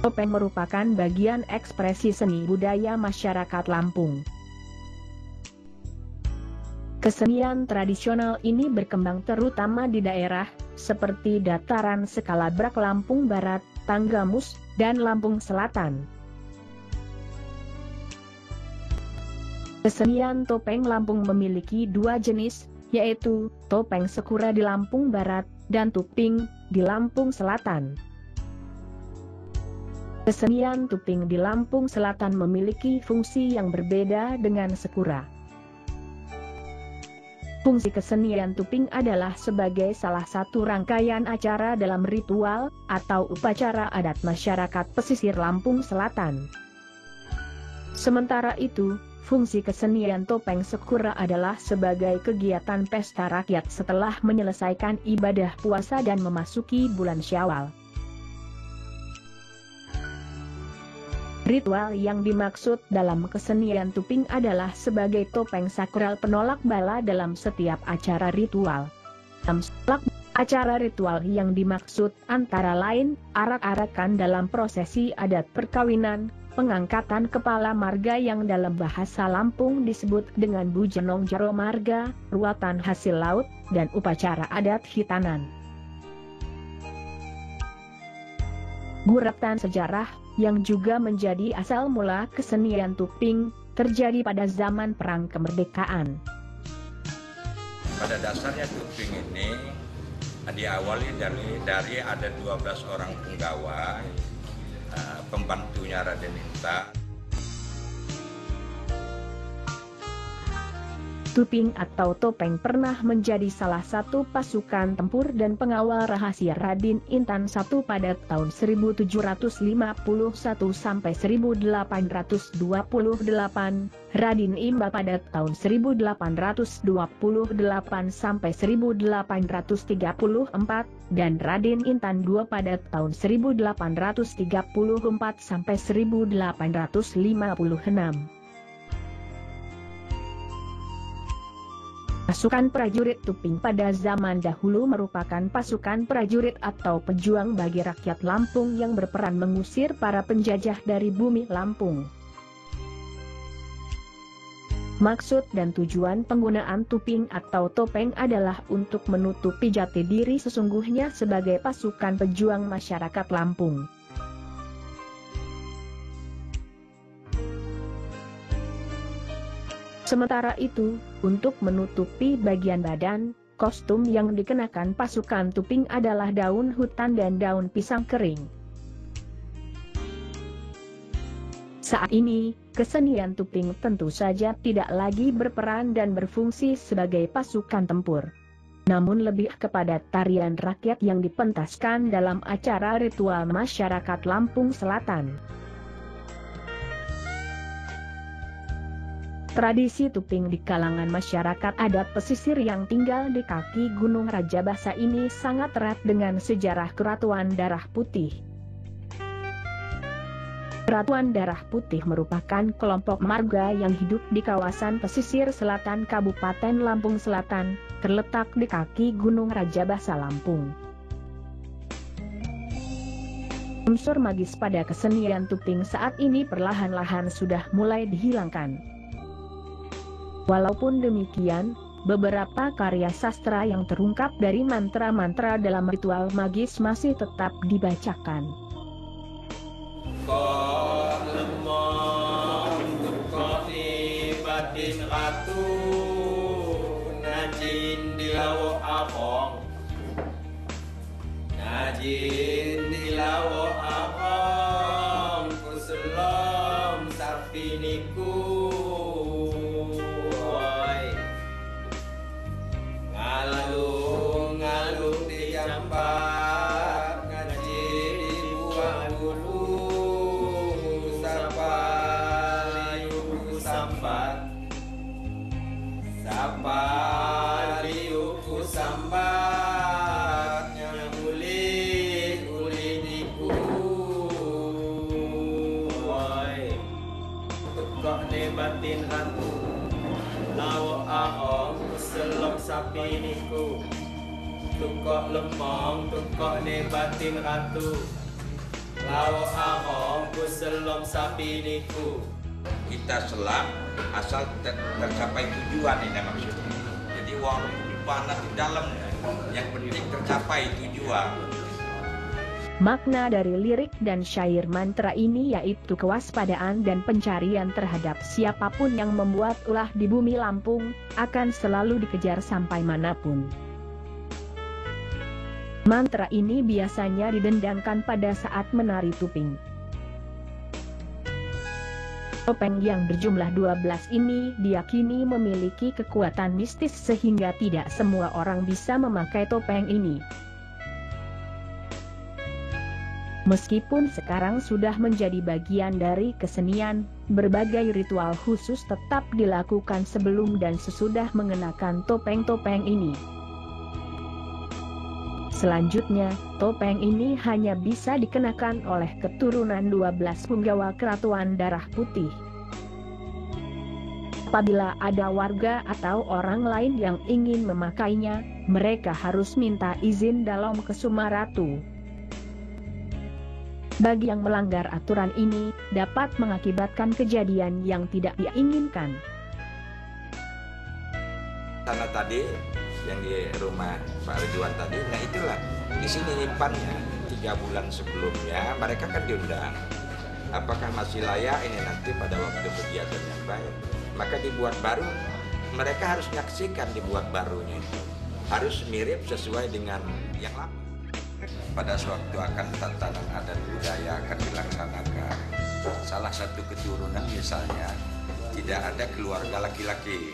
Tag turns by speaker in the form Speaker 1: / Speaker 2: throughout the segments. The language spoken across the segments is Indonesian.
Speaker 1: Topeng merupakan bagian ekspresi seni budaya masyarakat Lampung. Kesenian tradisional ini berkembang terutama di daerah seperti dataran Sekalabrak Lampung Barat, Tanggamus, dan Lampung Selatan. Kesenian topeng Lampung memiliki dua jenis, yaitu topeng Sekura di Lampung Barat dan tuping di Lampung Selatan. Kesenian tuping di Lampung Selatan memiliki fungsi yang berbeda dengan Sekura. Fungsi kesenian tuping adalah sebagai salah satu rangkaian acara dalam ritual atau upacara adat masyarakat pesisir Lampung Selatan. Sementara itu, fungsi kesenian topeng Sekura adalah sebagai kegiatan pesta rakyat setelah menyelesaikan ibadah puasa dan memasuki bulan Syawal. Ritual yang dimaksud dalam kesenian tuping adalah sebagai topeng sakral penolak bala dalam setiap acara ritual. Dalam acara ritual yang dimaksud antara lain, arak-arakan dalam prosesi adat perkawinan, pengangkatan kepala marga yang dalam bahasa Lampung disebut dengan bujenong jaro marga, ruatan hasil laut, dan upacara adat hitanan. Guratan sejarah yang juga menjadi asal mula kesenian tuping, terjadi pada zaman Perang Kemerdekaan.
Speaker 2: Pada dasarnya tuping ini diawali dari ada 12 orang penggawa, pembantunya Raden Intan.
Speaker 1: Tuping atau topeng pernah menjadi salah satu pasukan tempur dan pengawal rahasia Raden Intan I pada tahun 1751 sampai 1828, Raden Imba pada tahun 1828 sampai 1834, dan Raden Intan II pada tahun 1834 sampai 1856. Pasukan prajurit tuping pada zaman dahulu merupakan pasukan prajurit atau pejuang bagi rakyat Lampung yang berperan mengusir para penjajah dari bumi Lampung. Maksud dan tujuan penggunaan tuping atau topeng adalah untuk menutupi jati diri sesungguhnya sebagai pasukan pejuang masyarakat Lampung. Sementara itu, untuk menutupi bagian badan, kostum yang dikenakan pasukan tuping adalah daun hutan dan daun pisang kering. Saat ini, kesenian tuping tentu saja tidak lagi berperan dan berfungsi sebagai pasukan tempur, namun lebih kepada tarian rakyat yang dipentaskan dalam acara ritual masyarakat Lampung Selatan. Tradisi tuping di kalangan masyarakat adat pesisir yang tinggal di kaki Gunung Rajabasa ini sangat erat dengan sejarah Keratuan Darah Putih. Keratuan Darah Putih merupakan kelompok marga yang hidup di kawasan pesisir selatan Kabupaten Lampung Selatan, terletak di kaki Gunung Rajabasa Lampung. Unsur magis pada kesenian tuping saat ini perlahan-lahan sudah mulai dihilangkan. Walaupun demikian, beberapa karya sastra yang terungkap dari mantra-mantra dalam ritual magis masih tetap dibacakan.
Speaker 3: Kok lemong, kok di batin ratu, najin di lawo abong, najin di lawo abong, kuselom sapi niku. Ngalung di jambat, ngaji di buah dulu, sapaliuku sambat, sapaliuku sambat, yang uli niku, woi, tukok ne batin ratu, lawo ahong, selok sapi niku. Tukok lemong, tukok ne batin ratu, Lawo ahong ku selom sapi niku.
Speaker 2: Kita selam asal tercapai tujuan ini maksudnya. Jadi walaupun panas di dalamnya, yang penting tercapai tujuan.
Speaker 1: Makna dari lirik dan syair mantra ini yaitu kewaspadaan dan pencarian terhadap siapapun yang membuat ulah di bumi Lampung, akan selalu dikejar sampai manapun. Mantra ini biasanya didendangkan pada saat menari tuping. Topeng yang berjumlah 12 ini diyakini memiliki kekuatan mistis sehingga tidak semua orang bisa memakai topeng ini. Meskipun sekarang sudah menjadi bagian dari kesenian, berbagai ritual khusus tetap dilakukan sebelum dan sesudah mengenakan topeng-topeng ini. Selanjutnya, topeng ini hanya bisa dikenakan oleh keturunan 12 punggawa Keratuan Darah Putih. Apabila ada warga atau orang lain yang ingin memakainya, mereka harus minta izin dalam Kesumaratu. Bagi yang melanggar aturan ini, dapat mengakibatkan kejadian yang tidak diinginkan.
Speaker 2: Sana tadi, yang di rumah Pak Ridwan tadi, nah itulah, di sini nyimpannya 3 bulan sebelumnya, mereka kan diundang. Apakah masih layak ini nanti pada waktu kegiatan yang baik? Maka dibuat baru, mereka harus menyaksikan dibuat barunya itu. Harus mirip sesuai dengan yang lama. Pada sewaktu akan tatanan adat budaya akan dilaksanakan, salah satu keturunan misalnya tidak ada keluarga laki-laki.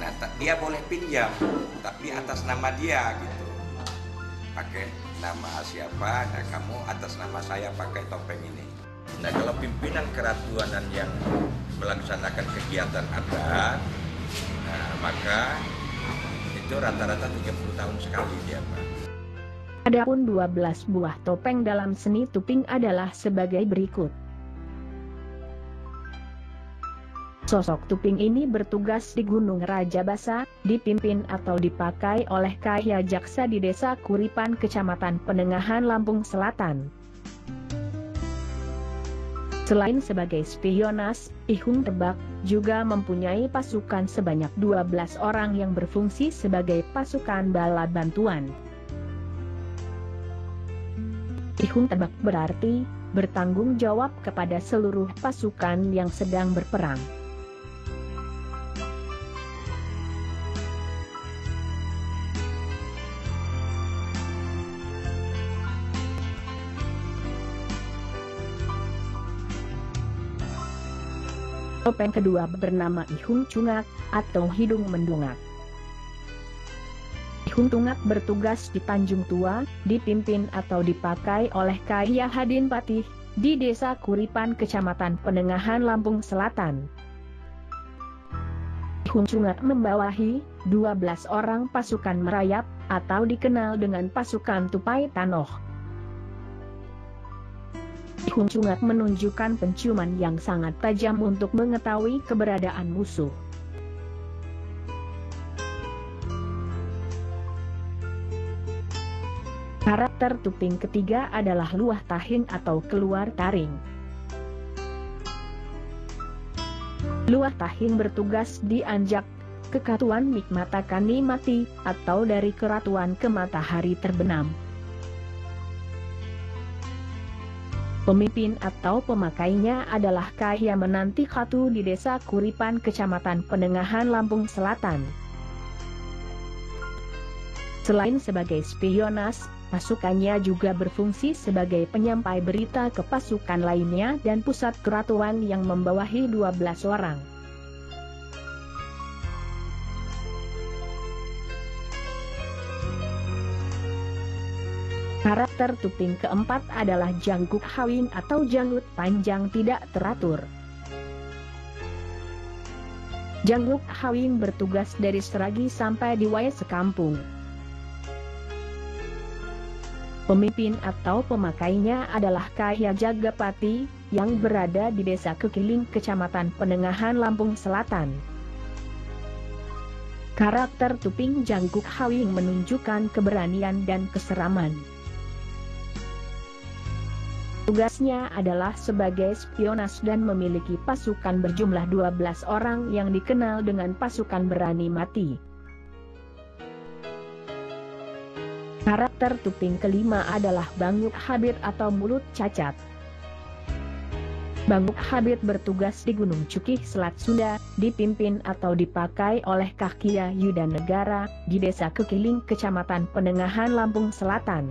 Speaker 2: Nah, dia boleh pinjam, tapi atas nama dia gitu. Pakai nama siapa? Nah, kamu atas nama saya pakai topeng ini. Nah, kalau pimpinan keratuanan yang melaksanakan kegiatan adat, nah, maka itu rata-rata 30 tahun sekali dia, Pak.
Speaker 1: Adapun 12 buah topeng dalam seni tuping adalah sebagai berikut. Sosok tuping ini bertugas di Gunung Rajabasa, dipimpin atau dipakai oleh Kahya Jaksa di Desa Kuripan, Kecamatan Penengahan, Lampung Selatan. Selain sebagai spionas, Ihung Tebak juga mempunyai pasukan sebanyak 12 orang yang berfungsi sebagai pasukan bala bantuan. Ihung Tebak berarti bertanggung jawab kepada seluruh pasukan yang sedang berperang. Topeng kedua bernama Ihung Cungak atau Hidung Mendungak. Ihung Tungak bertugas di Tanjung Tua, dipimpin atau dipakai oleh Kahya Hadin Patih, di Desa Kuripan, Kecamatan Penengahan, Lampung Selatan. Ihung Cungak membawahi 12 orang pasukan merayap, atau dikenal dengan pasukan Tupai Tanoh. Ihung Cungak menunjukkan penciuman yang sangat tajam untuk mengetahui keberadaan musuh. Karakter tuping ketiga adalah Luah Tahing atau keluar taring. Luah Tahing bertugas di Anjak, Kekatuan Mikmatakani Mati, atau dari Keratuan ke Matahari Terbenam. Pemimpin atau pemakainya adalah Kahya Menanti Khatu di Desa Kuripan, Kecamatan Penengahan, Lampung Selatan. Selain sebagai spionas, pasukannya juga berfungsi sebagai penyampai berita ke pasukan lainnya dan pusat keratuan yang membawahi 12 orang. Karakter tuping keempat adalah Jangguk Hawing atau janggut panjang tidak teratur. Jangguk Hawing bertugas dari Seragi sampai di Wai Sekampung. Pemimpin atau pemakainya adalah Kahya Jagapati, yang berada di Desa Kekiling, Kecamatan Penengahan, Lampung Selatan. Karakter tuping Jangguk Hawing menunjukkan keberanian dan keseraman. Tugasnya adalah sebagai spionas dan memiliki pasukan berjumlah 12 orang yang dikenal dengan pasukan berani mati. Karakter Tuping kelima adalah Banguk Habit atau mulut cacat. Banguk Habit bertugas di Gunung Cukih Selat Sunda, dipimpin atau dipakai oleh Kahkia Yudanegara, di Desa Kekiling, Kecamatan Penengahan, Lampung Selatan.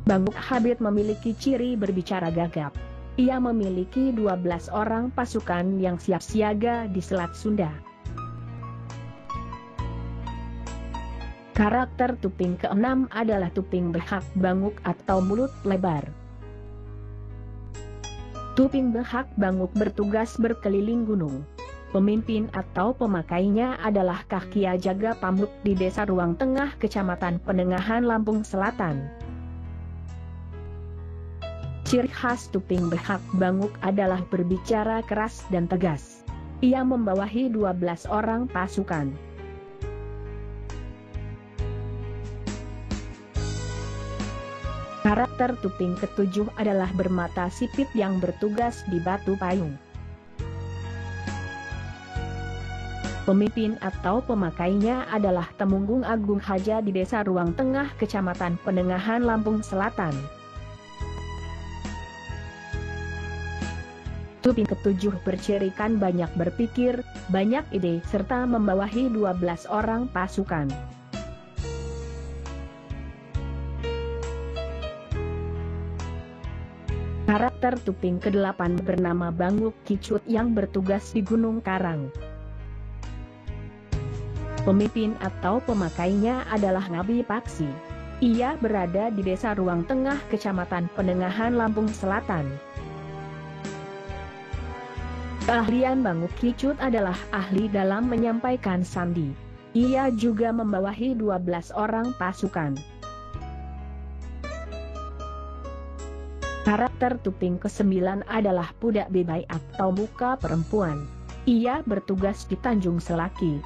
Speaker 1: Banguk Habit memiliki ciri berbicara gagap. Ia memiliki 12 orang pasukan yang siap siaga di Selat Sunda. Karakter Tuping keenam adalah Tuping Behak Banguk atau mulut lebar. Tuping Behak Banguk bertugas berkeliling gunung. Pemimpin atau pemakainya adalah Kahkia Jaga Pamuk di Desa Ruang Tengah, Kecamatan Penengahan, Lampung Selatan. Ciri khas Tuping Behak Banguk adalah berbicara keras dan tegas. Ia membawahi 12 orang pasukan. Karakter Tuping ketujuh adalah bermata sipit yang bertugas di Batu Payung. Pemimpin atau pemakainya adalah Temunggung Agung Haja di Desa Ruang Tengah, Kecamatan Penengahan, Lampung Selatan. Tuping ketujuh bercirikan banyak berpikir, banyak ide, serta membawahi 12 orang pasukan. Karakter Tuping ke-8 bernama Banguk Kicut yang bertugas di Gunung Karang. Pemimpin atau pemakainya adalah Ngabi Paksi. Ia berada di Desa Ruang Tengah, Kecamatan Penengahan, Lampung Selatan. Keahlian Banguk Kicut adalah ahli dalam menyampaikan sandi. Ia juga membawahi 12 orang pasukan. Karakter Tuping ke-9 adalah Pudak Bebai atau muka perempuan. Ia bertugas di Tanjung Selaki.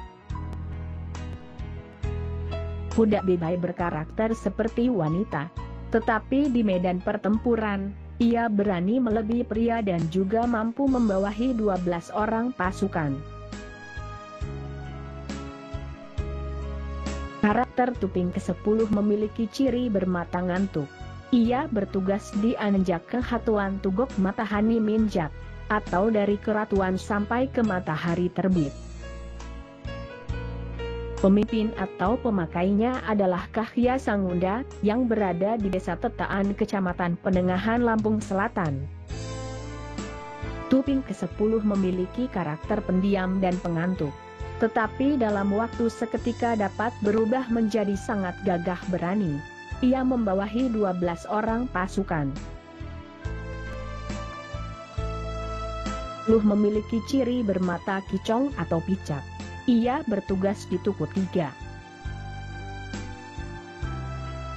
Speaker 1: Pudak Bebai berkarakter seperti wanita, tetapi di medan pertempuran, ia berani melebihi pria dan juga mampu membawahi 12 orang pasukan. Karakter Tuping ke-10 memiliki ciri bermata ngantuk. Ia bertugas di Anjak Kehatuan Tugok Matahani Minjak, atau dari keratuan sampai ke matahari terbit. Pemimpin atau pemakainya adalah Kahya Sangunda, yang berada di Desa Tetaan, Kecamatan Penengahan, Lampung Selatan. Tuping ke-10 memiliki karakter pendiam dan pengantuk. Tetapi dalam waktu seketika dapat berubah menjadi sangat gagah berani. Ia membawahi 12 orang pasukan. Luh memiliki ciri bermata kicong atau picak. Ia bertugas di Tuku 3.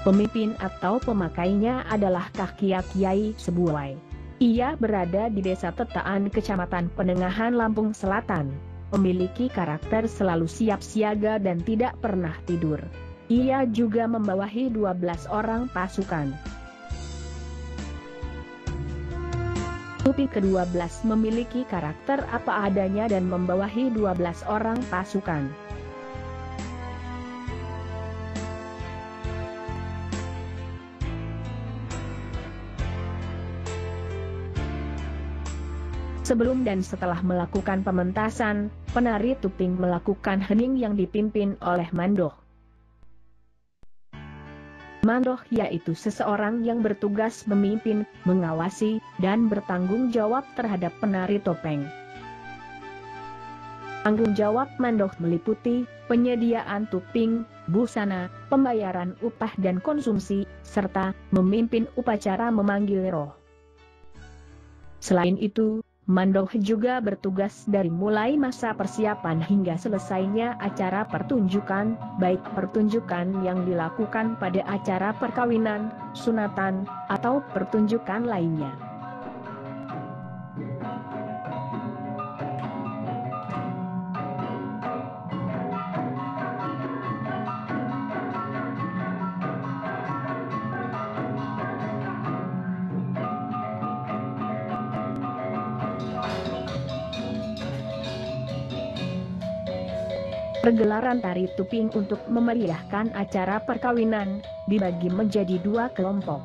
Speaker 1: Pemimpin atau pemakainya adalah Kahkia Kiai Sebuai. Ia berada di Desa Tetaan, Kecamatan Penengahan, Lampung Selatan. Memiliki karakter selalu siap siaga dan tidak pernah tidur. Ia juga membawahi 12 orang pasukan. Tuping ke-12 memiliki karakter apa adanya dan membawahi 12 orang pasukan. Sebelum dan setelah melakukan pementasan, penari Tuping melakukan hening yang dipimpin oleh Mandoh. Mandoh yaitu seseorang yang bertugas memimpin, mengawasi, dan bertanggung jawab terhadap penari topeng. Tanggung jawab Mandoh meliputi penyediaan tuping, busana, pembayaran upah dan konsumsi, serta memimpin upacara memanggil roh. Selain itu, Mandoh juga bertugas dari mulai masa persiapan hingga selesainya acara pertunjukan, baik pertunjukan yang dilakukan pada acara perkawinan, sunatan, atau pertunjukan lainnya. Pergelaran tari tuping untuk memeriahkan acara perkawinan dibagi menjadi dua kelompok.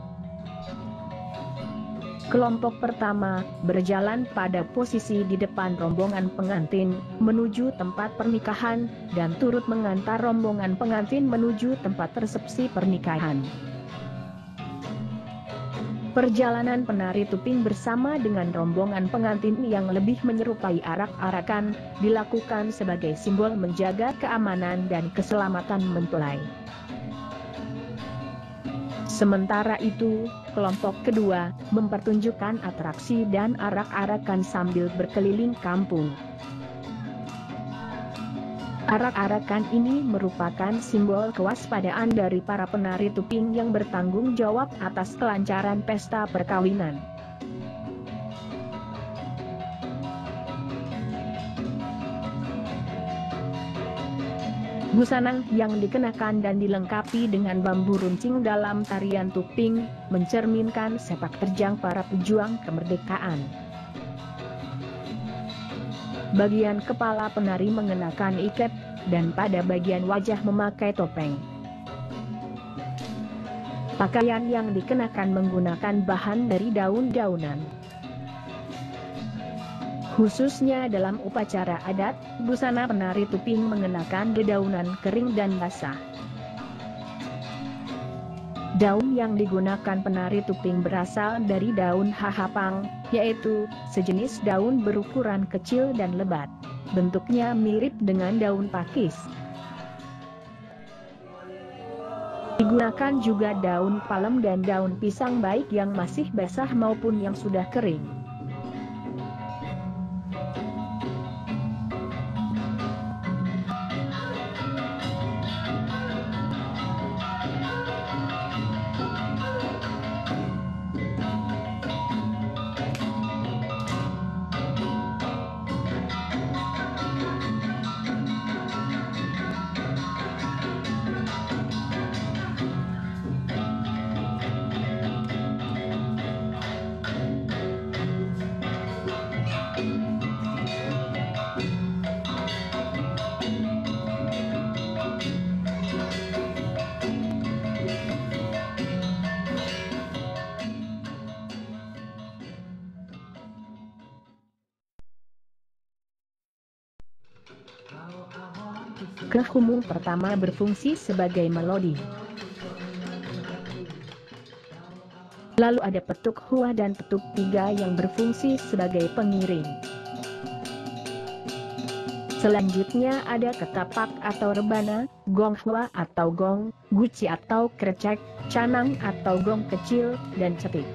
Speaker 1: Kelompok pertama berjalan pada posisi di depan rombongan pengantin menuju tempat pernikahan dan turut mengantar rombongan pengantin menuju tempat resepsi pernikahan. Perjalanan penari tuping bersama dengan rombongan pengantin yang lebih menyerupai arak-arakan dilakukan sebagai simbol menjaga keamanan dan keselamatan mempelai. Sementara itu, kelompok kedua mempertunjukkan atraksi dan arak-arakan sambil berkeliling kampung. Arak-arakan ini merupakan simbol kewaspadaan dari para penari tuping yang bertanggung jawab atas kelancaran pesta perkawinan. Busana yang dikenakan dan dilengkapi dengan bambu runcing dalam tarian tuping mencerminkan sepak terjang para pejuang kemerdekaan. Bagian kepala penari mengenakan ikat, dan pada bagian wajah memakai topeng. Pakaian yang dikenakan menggunakan bahan dari daun-daunan. Khususnya dalam upacara adat, busana penari tuping mengenakan dedaunan kering dan basah. Daun yang digunakan penari tuping berasal dari daun hahapang, yaitu sejenis daun berukuran kecil dan lebat. Bentuknya mirip dengan daun pakis. Digunakan juga daun palem dan daun pisang baik yang masih basah maupun yang sudah kering. Kehumung pertama berfungsi sebagai melodi. Lalu ada petuk hua dan petuk tiga yang berfungsi sebagai pengiring. Selanjutnya ada ketapak atau rebana, gong hua atau gong, guci atau krecek, canang atau gong kecil, dan cetik.